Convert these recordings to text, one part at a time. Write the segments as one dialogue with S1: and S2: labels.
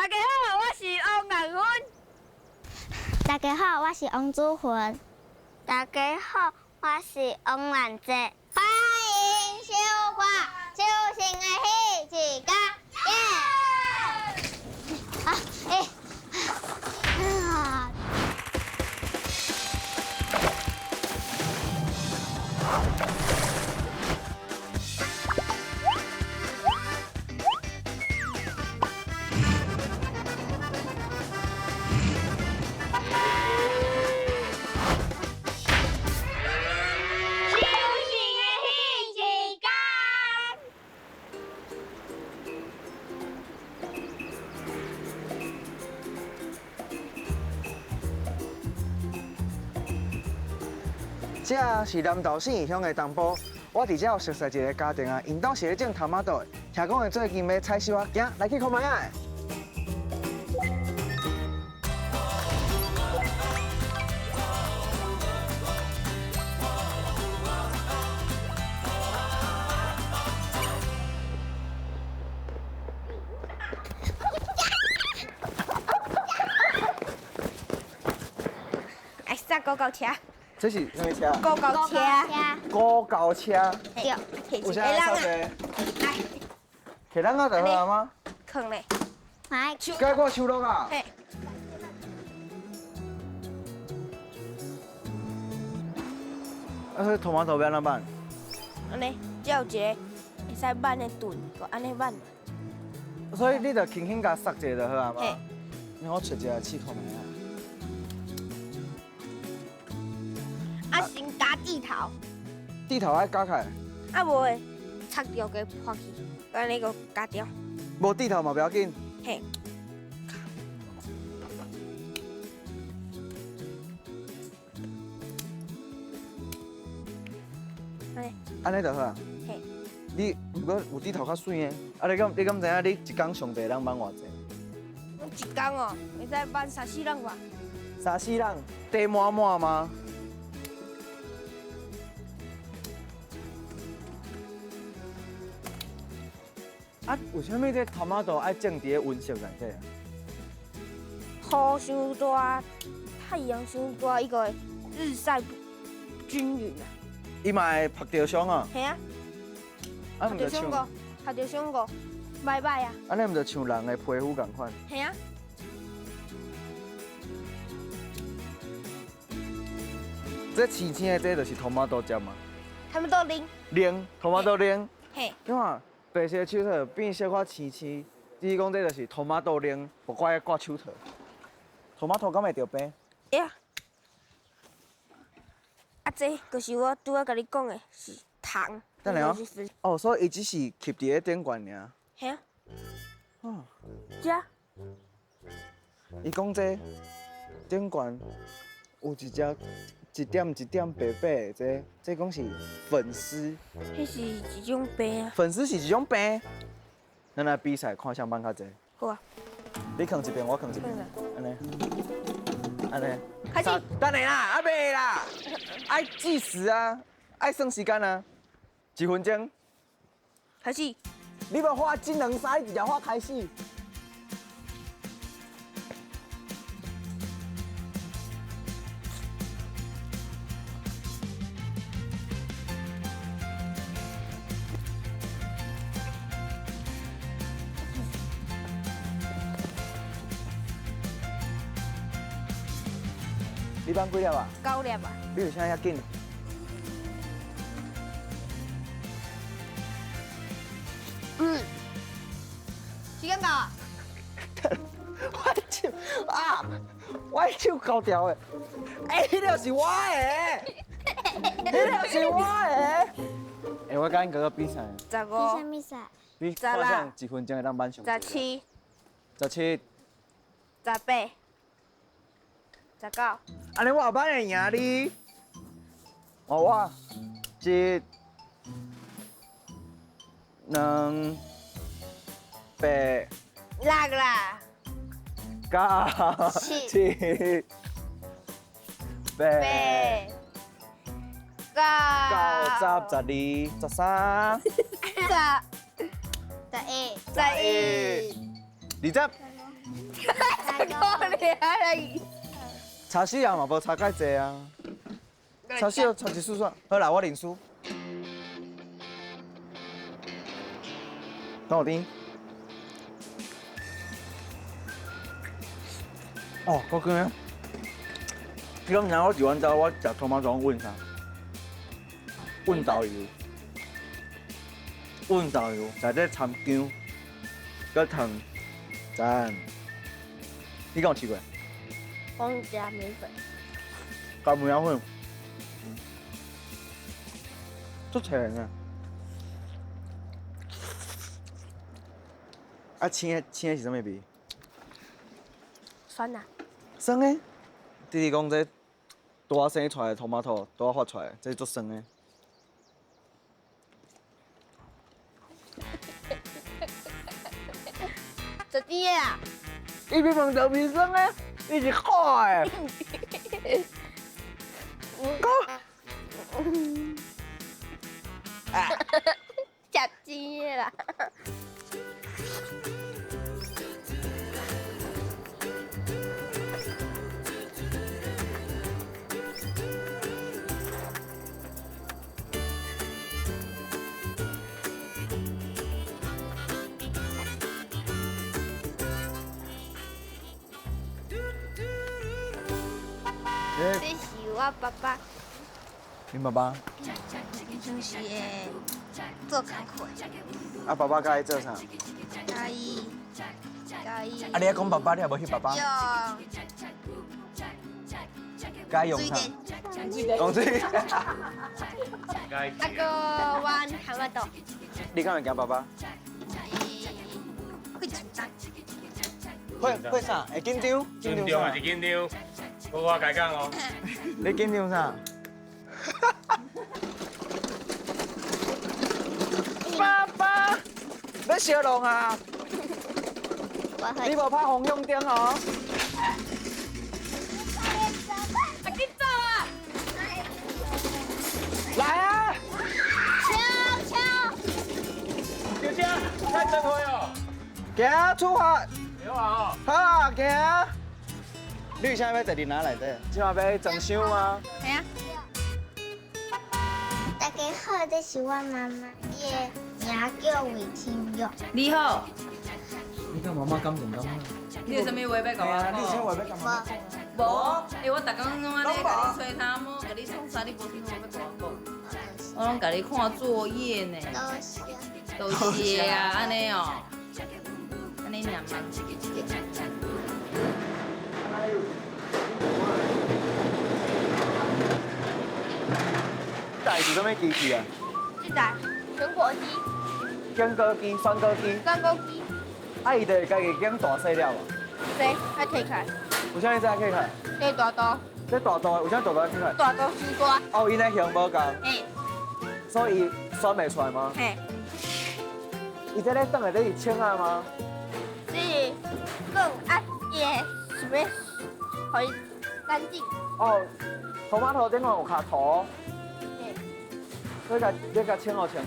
S1: 大家好，我是王兰芬。
S2: 大家好，我是王祖魂。
S3: 大家好，我是王兰姐。欢迎收看秋生的喜剧家，耶！
S4: 这是南投县乡的东部，我伫这有熟悉一个家庭啊，因当是咧种头马豆的，听讲伊最近要采收啊，行来去看卖啊！
S1: 哎，啥高高车？
S4: 这是什么车？
S1: 高高车。
S4: 高高车。
S1: 对，
S4: 有啥sauce？
S1: 来，
S4: 摕咱个就好啊吗？
S1: 放咧。
S3: 来，
S4: 该我收落啊。
S1: 嘿。
S4: 啊，迄头马豆要安怎办？
S1: 安尼，只有一个会使焖的炖，就安尼焖。
S4: 所以你就轻轻甲塞一下就好啊嘛。
S1: 嘿。
S4: 让我找一个试看卖啊。
S1: 啊，先加地头，
S4: 地头爱加开，
S1: 啊无诶，拆掉给破去，安尼个加掉。
S4: 无地头嘛不要紧。
S1: 嘿。安尼。
S4: 安尼就好啊。
S1: 嘿。
S4: 你如果有地头较水的，啊你敢知影你一工上济人忙偌济？
S1: 我一工哦，会使焖3、4人吧。
S4: 3、4人，地满满吗？啊，为什么这头马豆爱种伫咧温室内底啊？
S1: 雨伤大，太阳伤大，伊个会日晒不均匀啊。
S4: 伊嘛会晒着伤啊？
S1: 系啊，
S4: 啊，毋就像，
S1: 晒着伤过，晒着伤过，歹歹啊。
S4: 安尼毋就像人的皮肤共款？
S1: 系啊。
S4: 这青青的这就是头马豆汁嘛？
S1: 他们都拎。
S4: 냉头马豆냉。
S1: 嘿。
S4: 你看白色手套变小可青青，你讲这就是头马豆냉不怪挂手套。头马豆敢会着病？
S1: 会啊。啊，这就是我拄仔甲你讲的，是糖。
S4: 等下哦
S1: 就是分。
S4: 哦，所以伊只是吸伫咧顶管尔。
S1: 系啊。
S4: 哦。
S1: 这。
S4: 伊讲这顶管有一点一点白白的，这讲是粉丝。
S1: 迄是一种病啊。
S4: 粉丝是一种病。咱来比赛看谁慢较济。
S1: 好啊。
S4: 你扛一边，我扛一边。安尼。安尼。
S1: 开始。
S4: 等下啦，啊袂啦，爱计时啊，爱算时间啊，1分钟。
S1: 开始。
S4: 你要画技能赛，直接画开始。你放几粒啊
S1: 9粒啊。
S4: 你为啥遐紧？
S1: 时间到啊。
S4: 我手啊，我手搞掉的。迄就是我的，迄就是我的。我甲因哥哥比赛。
S1: 15。
S3: 比赛？
S4: 你看上1分钟会当满上。
S1: 17。
S4: 17。
S1: 18。19。
S4: 安尼我后摆会赢你。哦，我1、2、8、
S1: 6啦。
S4: 9、7、8、 9、10、12、13、11、 20。
S1: 可怜了。
S4: 差死人嘛，无差介济啊。差死差一输算，好啦，我认输。等我丁。哦，够干啊！你讲然后煮完之后，我食拖马庄问啥？问导游。问导游，在这参姜，搁糖，赞。你敢有试过？
S1: 我加米粉，
S4: 加梅仔粉，足甜啊！啊，青的是什么味？
S1: 酸呐。
S4: 酸的。弟弟讲这大生出来的 tomato 大发出来，这足酸的。
S1: 这啲啊！
S4: 伊明明就变酸的，你是好的。
S1: 吃鸡的啦。这是我爸爸，
S4: 恁爸爸？
S1: 就是会做工课，
S4: 啊，爸爸甲伊做啥？
S1: 甲伊
S4: 啊，你还讲爸爸，你还无翕爸爸？
S1: 用
S4: 甲伊用啥？用水。
S1: 啊个玩蛤蟆豆，
S4: 你敢会惊爸爸？
S1: 会紧张，
S4: 会啥？会紧张？
S5: 紧张还是紧张？我改讲哦。
S4: 你紧张啥？爸爸，要烧龙啊！你无拍红用灯哦。
S1: 快点走啊！
S4: 来啊！
S5: 小姐，太真会哦。
S4: 行，出发！
S5: 有啊
S4: 好啊，行。你现在要坐伫哪内底？今晚要装箱吗？
S1: 系啊。
S3: 大家好，这是我妈妈，伊的名叫魏清玉。
S6: 你好，
S4: 你甲妈妈感动感吗？
S6: 你有啥物话要甲我
S4: 你先
S6: 讲？
S4: 话要干嘛？
S6: 无，我逐工拢安尼甲你吹头毛，甲你创啥，你无听我要甲我讲。我拢甲你看作业呢，
S3: 都是
S6: 都是啊，安尼哦，安尼尔吗？
S4: 台是什么机器啊？
S1: 这台全国机、
S4: 姜糕机、酸糕机，
S1: 酸糕机，
S4: 啊，伊就会家己姜大细了无？
S1: 谁还可以开？
S4: 有啥物仔可以看？
S1: 这大刀，
S4: 这大刀的，有啥大刀可以看？
S1: 大刀西瓜，
S4: 哦，伊那形无共，
S1: 嘿，
S4: 所以伊选袂出来吗？
S1: 嘿，
S4: 伊这咧等的这是青啊吗？
S1: 这是更啊也是不是很干净？
S4: 哦，tomato 顶头有卡头，
S1: 嘿，
S4: 你甲青互清去。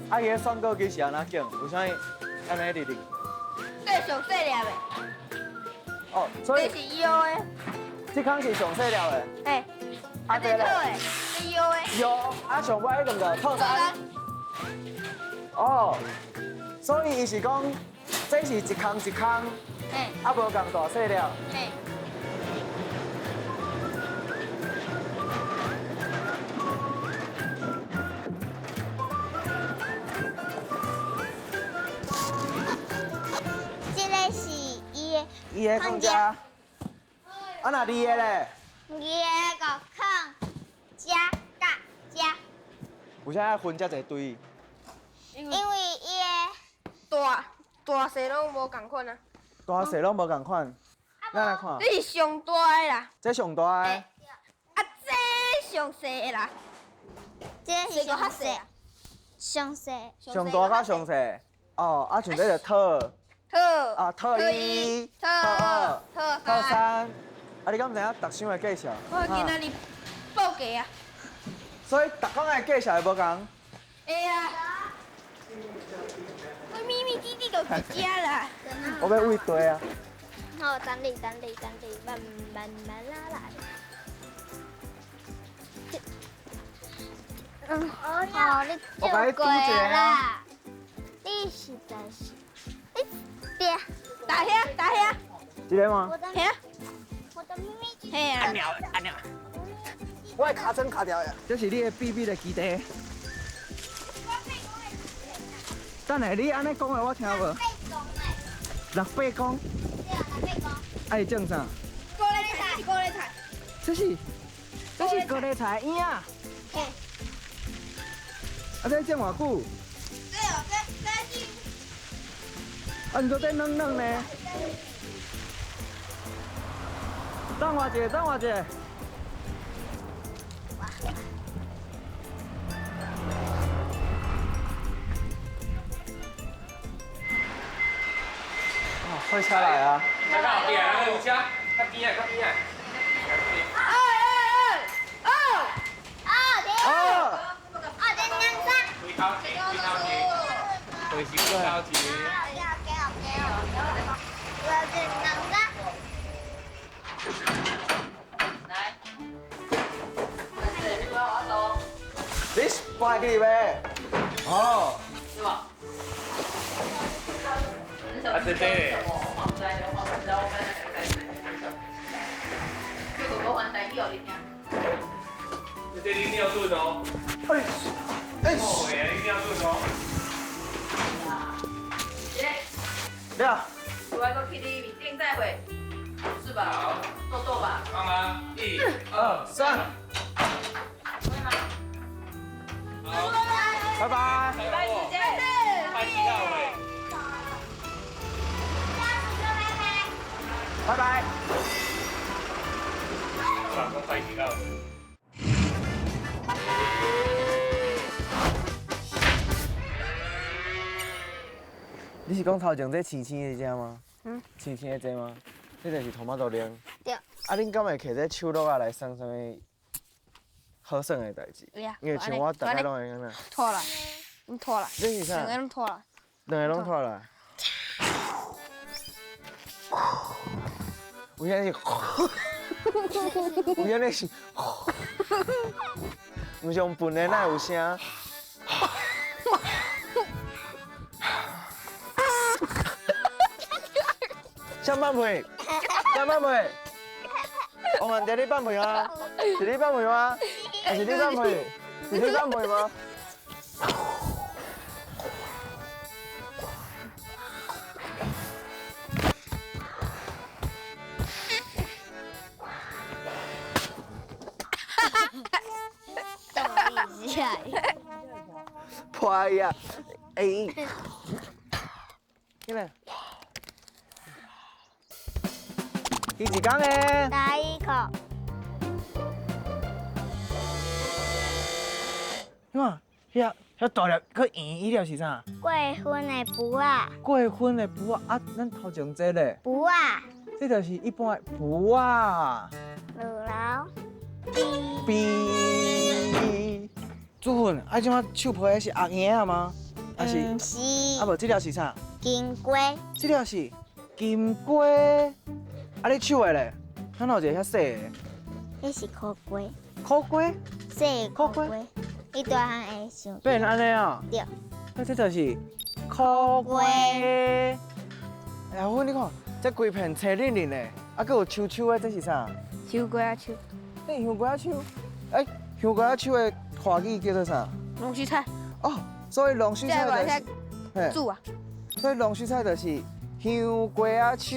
S4: 啊，伊个酸糕机是安怎拣？有啥物安尼直直？
S1: 这上细粒的，
S4: 哦，所以
S1: 这是腰的，
S4: 这空是上细了的。
S1: 嘿，啊这套的，这腰的，
S4: 有啊，上尾迄两个套餐。哦，所以伊是讲，这是一空一空，
S1: 嘿，
S4: 啊无共大细了。
S1: 嘿。
S3: 这个是伊的
S4: 伊的放遮，啊那你的咧？
S3: 伊的个空加加加，
S4: 为啥要分遮侪堆？
S1: 因
S3: 因为伊的
S1: 大细拢无共款啊。
S4: 大细拢无共款，咱来看，
S1: 这是上大的啦，
S4: 这上大的，
S1: 啊这上细的啦，
S3: 这是
S1: 这个较细啊，
S3: 上细，
S4: 上大甲上细。哦，啊像这个套
S1: 特
S4: 啊套一、
S1: 特
S4: 套二、
S1: 特
S4: 套三，啊你敢知影逐箱的介绍？
S1: 我今仔日报价啊，
S4: 所以逐工的介绍会无共。
S1: 会啊，我咪咪滴滴就一只啦，
S4: 我要喂地啊。
S3: 好，等你，慢慢拉来。哦，你
S4: 我把你
S3: 救过
S4: 拄一个
S3: 啦！你实在是，你别，
S1: 打遐，
S4: 一个吗？
S3: 我的秘密基地。
S1: 嘿啊，
S4: 我的尻川卡掉呀。这是你的秘密的基地。等下，你安尼讲的我听无。600公。爱种啥？
S1: 高丽菜，
S4: 这是高丽菜叶啊。
S3: 嘿。
S4: 啊，这种偌久？
S1: 对哦，这
S4: 啊，你说这嫩嫩呢？等我一下。哦，快下来啊！
S5: 再到后边，那个有车，较边啊。
S4: 哦，
S3: 这两张。
S5: 回头前，回头前。
S3: 我要这两张。
S6: 来，我走，
S4: 你搬去呗？哦，
S6: 是吧？
S5: 啊，对。这你一定要做哦。哦，一定要做哦。
S4: 对啊。
S6: 我要去你面顶再会，是吧？豆吧。
S5: 妈妈，1、2、3。好，
S4: 拜拜。
S5: 拜拜，再见。快几号位？
S4: 拜拜。
S5: 老公快几号位？
S4: 你是讲头前这青青的这吗？青青的这吗？这就是头毛豆奶。
S3: 对。
S4: 啊，恁敢会摕这手录啊来算什么好耍的代志？因为像我大概拢会安尼。
S1: 拖了，你拖了，
S4: 这是啥？
S1: 两个拢拖了。
S4: 两个拢拖来。有影是，有影是，唔是用笨的哪有声？想放屁？想放屁？王文杰，你放屁啊？是你放屁吗？还是你放屁？是你放屁吗？破呀！哎，进来。第几缸诶？
S3: 第一口。
S4: 看，遐大粒个圆，伊条是啥？
S3: 过分的布啊！
S4: 过分的布啊！咱头前这咧，
S3: 布啊！
S4: 这就是一般的布啊。
S3: 二楼。
S4: 比。主粉，啊，即马手皮的是红叶啊吗？还是？
S3: 不是。
S4: 啊无，这条是啥？
S3: 金龟。
S4: 这条是金龟。啊，你手的咧？看到一个遐细的。
S3: 那是苦龟。
S4: 苦龟？
S3: 细苦龟。伊大汉会想。
S4: 变安尼啊？
S3: 对。
S4: 啊，这就是苦龟。哎呀，我你看，这规片青嫩嫩的，啊，佮有秋秋的，这是啥？
S1: 香瓜仔手，
S4: 这香瓜仔手。哎，香瓜仔手的华语叫做啥？
S1: 龙须菜。
S4: 哦，所以龙须菜就是，
S1: 嘿，煮啊。
S4: 所以龙须菜就是香瓜仔手。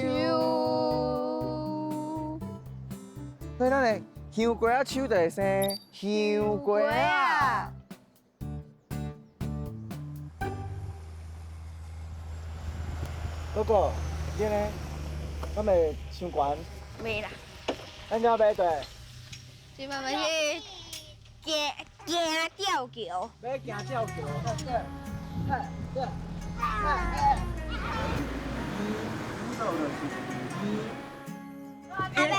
S4: 所以咱的香瓜仔手就会生香瓜啊。哥哥，你呢？敢袂伤悬？
S1: 没啦。
S4: 咱要买对。
S1: 今晚要去行吊桥。
S4: 要行吊桥，对。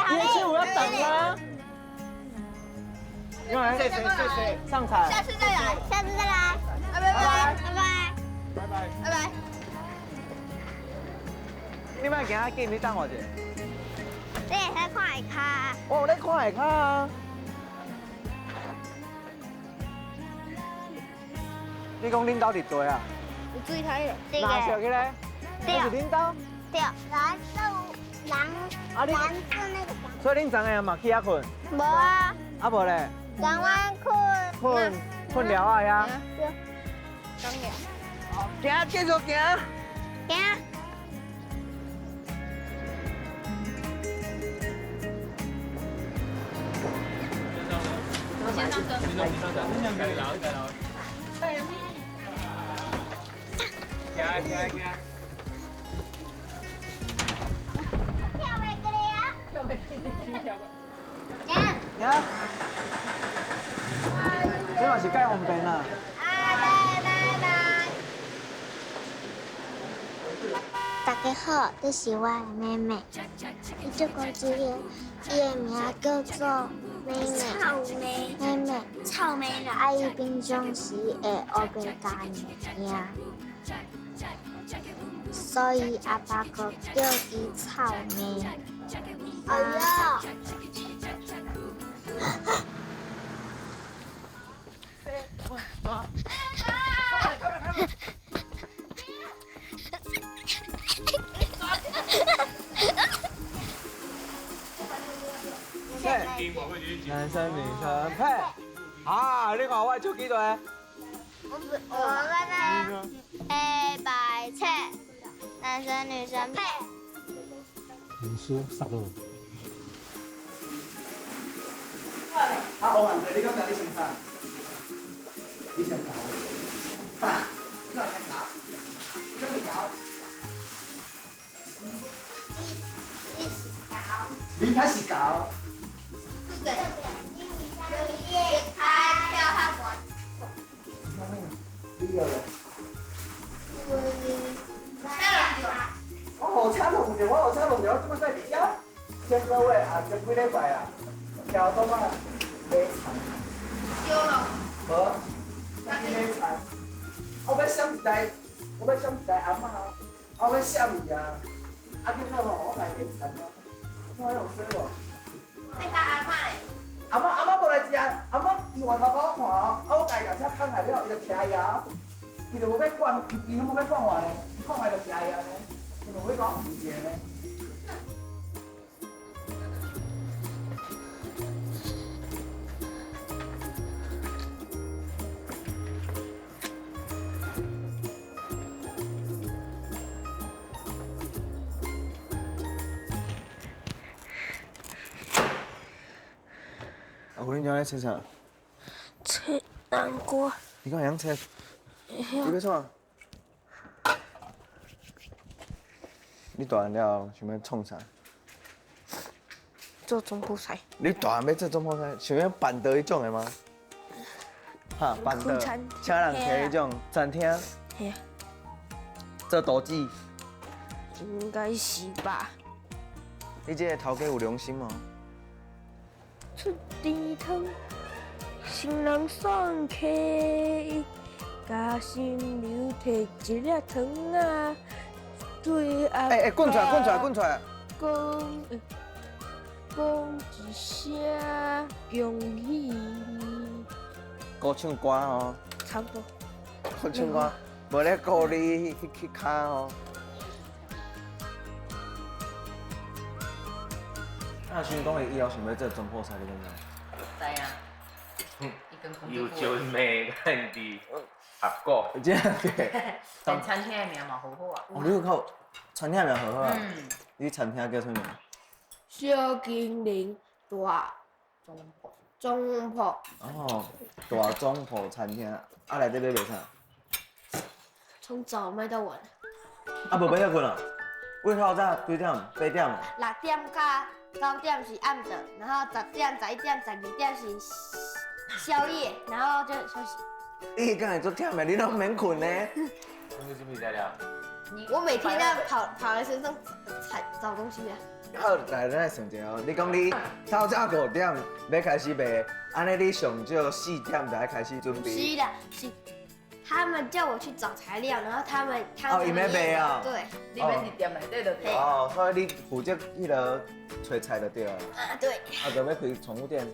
S4: 你是我要等吗？用来，谢谢，上场。
S3: 下次再来，拜拜。
S4: 拜拜。你莫行啊紧，你等我一下。
S3: 你会使看下骹。
S4: 我有咧看下骹啊。你讲恁兜伫做啊？
S1: 有水台了。
S3: 这
S4: 哪小
S3: 个
S4: 去咧？
S3: 对
S4: 那是恁兜？
S3: 对，蓝色蓝
S4: 你
S3: 蓝色那个。
S4: 所以恁昨下嘛起遐困？
S3: 无啊，
S4: 啊无咧？
S3: 刚刚困。
S4: 困了啊呀？
S1: 刚了。
S4: 行，继续行。
S3: 行。
S6: 先上车。
S3: 跳袂过来啊！行。
S4: 行。这嘛是介方便啊。
S3: 拜。大家好，这是我的妹妹。伊做公主的，伊的名叫做妹妹。草莓。妹妹。草莓啦。伊平常时会学袂家名，所以阿爸个叫伊草莓。哎呀！
S4: 男生女生配。啊，你看我手几大？
S3: 我刚才黑白切，男生女生配。
S7: 文书杀了。
S4: 啊，欧文，你讲哪里先生？你先搞。爸，你来搞。这里搞。你开始搞。我车弄着，我车弄着，我怎么在底下？前个月啊，前几礼拜啊，调到啊买菜。丢了。无，买菜。我要想一台，阿嬷，我要闪伊啊！啊，今仔吼，我来买菜啊，我用水无？
S3: 你甲阿嬷嘞？
S4: 阿嬷无来食，阿嬷伊外头甲我看哦，啊我家己车放来了，伊就徛伊啊，伊就无要管，伊拢无要管我呢，看来就徛伊啊呢，伊就无要讲唔是呢。啊，我恁家咧切啥？
S1: 切南瓜。
S4: 你敢会晓切？你要创？你大汉了想要创啥？
S1: 做中埔菜。
S4: 你大汉要做中埔菜，想要办桌迄种的吗？哈，办桌，请人摕迄种餐厅。
S1: 嘿啊。
S4: 做厨子。
S1: 应该是吧。
S4: 你这个头家有良心哦。
S1: 出甜汤，新人送客，加新娘摕一粒糖啊，对阿爸。
S4: 滚出来！
S1: 讲一声恭喜你。
S4: 歌唱歌哦。
S1: 差不多。
S4: 歌唱歌，无咧鼓你去卡哦。啊，想讲伊以后想要做中埔菜，你敢知？
S6: 知啊。伊跟空
S5: 有就美看的合果。
S4: 这样嘅。
S6: 但餐厅的名嘛好好啊。
S4: 哦，你有靠餐厅名好好啊？
S6: 嗯。
S4: 你餐厅叫什么名？
S1: 小精灵大中铺。
S4: 哦，大中铺餐厅，啊内底要卖啥？
S1: 从早卖到晚。
S4: 啊，无买遐困啊？为透早几点？8点。
S1: 6点到9点是暗的，然后10点、11点、12点是宵夜，然后就休息。
S4: 你敢会做忝的？你拢免困呢？
S5: 你是不是在聊？
S1: 我每天在跑在身上找东西啊。
S4: 好，来咱来算一下哦。你讲你透早5点要开始卖，安尼你上少4点才开始准备。
S1: 是啦，是他们叫我去找材料，然后他们
S4: 哦因咧卖啊
S1: 对，
S6: 你免伫店内底就对。
S4: 哦，所以你负责迄个找菜就对了。
S1: 对，
S4: 啊，就要开宠物店。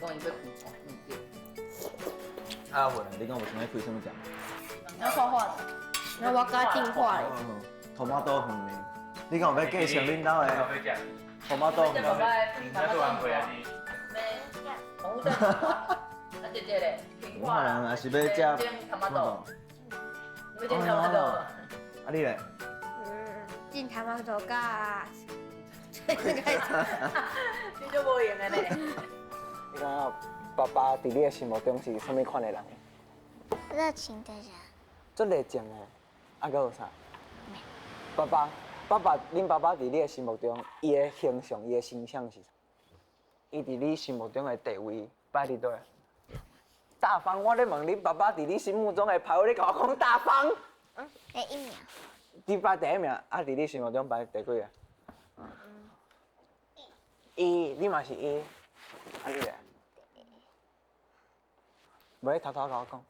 S6: 我讲伊要开宠物店，
S4: 啊，混，你讲有想要开什么店？
S6: 要画画的。
S1: 然后我跟他订话嘞。
S4: 头毛豆粉呢？你讲有要继承恁兜的头毛豆粉？
S5: 那做完回来你。
S6: 宠物店。啊，姐姐嘞，
S4: 我可能也是要食
S6: 头毛豆。要点头毛豆。
S4: 啊，你嘞？
S1: 进他妈走噶。
S6: 你就无用的嘞。
S4: 你讲爸爸伫你的心目中是什么款的人？
S3: 热情的人，
S4: 足热情的，啊，搁有啥？爸爸，恁爸爸伫你的心目中，伊的形象、伊的形象是啥？伊伫你心目中的地位摆伫倒？大方，我咧问恁爸爸伫你心目中的排位，你甲我讲大方。
S3: 第一名，
S4: 你排第一名，啊，伫你心目中排第几个？一，你嘛是一，啊你咧？无你偷偷甲我讲。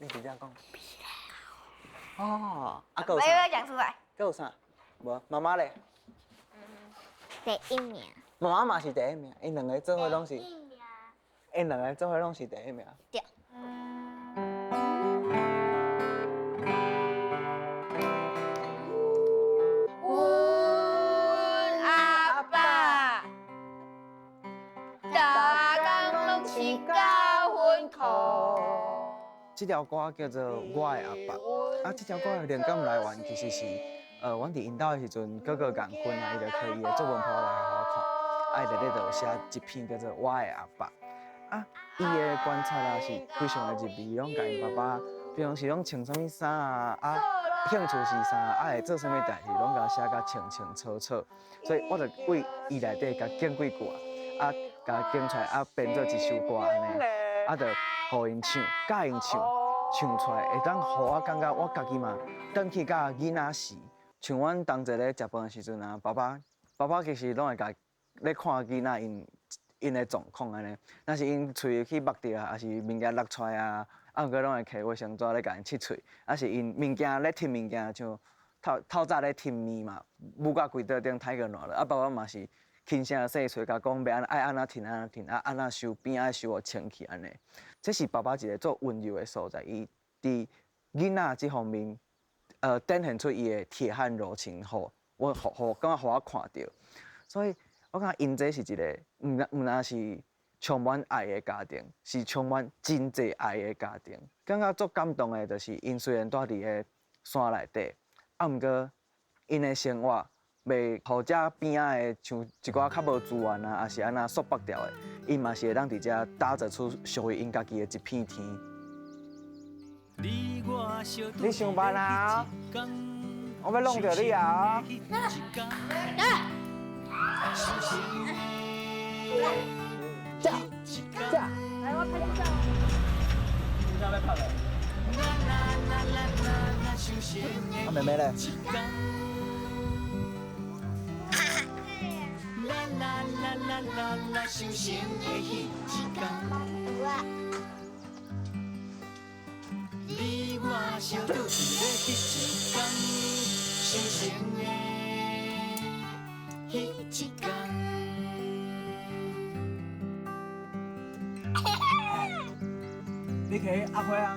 S4: 你直接讲。哦，啊，搁有
S1: 没
S4: 啥？
S1: 有讲出来。
S4: 搁有啥？无，妈妈咧？
S3: 第一名，
S4: 妈妈嘛是第一名，因两个做伙拢是，
S3: 第一名，
S4: 因两个做伙拢是第一名。
S3: 对。
S1: 阮阿爸，大工拢是教阮苦。
S4: 这条歌叫做《我的阿爸》，啊，这条歌的灵感来源其实是，阮伫因兜的时阵，哥哥共婚啊，伊就摕伊的作文簿来互我看，啊，伊内底就有写一篇叫做《我的阿爸》，啊，伊的观察啊是非常的入微，拢甲因爸爸，平常时拢穿啥物衫啊，啊，兴趣是啥，啊，会做啥物代志，拢甲写甲清清楚楚，所以我就为伊内底甲拣几句啊，甲拣出来啊，编做一首歌安尼，啊，就。互因唱，教因唱，唱出来会当互我感觉我家己嘛，转去甲囡仔时，像阮同齐咧食饭的时阵啊，爸爸其实拢会甲咧看囡仔因的状况安尼，若是因喙去擘着啊，还是物件落出来啊，啊，毋过拢会摕卫生纸咧甲因拭喙，啊是因物件咧摕物件，像透早咧摕面嘛，母甲规桌顶刣个烂了，啊，爸爸嘛是。轻声细碎，甲讲要爱安怎停安怎停，啊安怎收边爱收互清气安尼。这是爸爸一个做温柔的所在，伊伫囡仔这方面，展现出伊的铁汉柔情，互我看到。所以我感觉因这是一个，毋但是充满爱的家庭，是充满真侪爱的家庭。感觉足感动的，就是因虽然住伫个山内底，啊毋过因的生活。袂互遮边仔的像一寡较无资源啊，也是安那束缚掉的，因嘛是会当伫遮打造出属于因家己的一片天。你上班啊？我要弄着你啊！走，来，我拍照。你要拍嘞？啊，妹妹嘞？
S3: 你我相拄是要彼一天，相成的彼一天。
S4: 你去阿辉啊？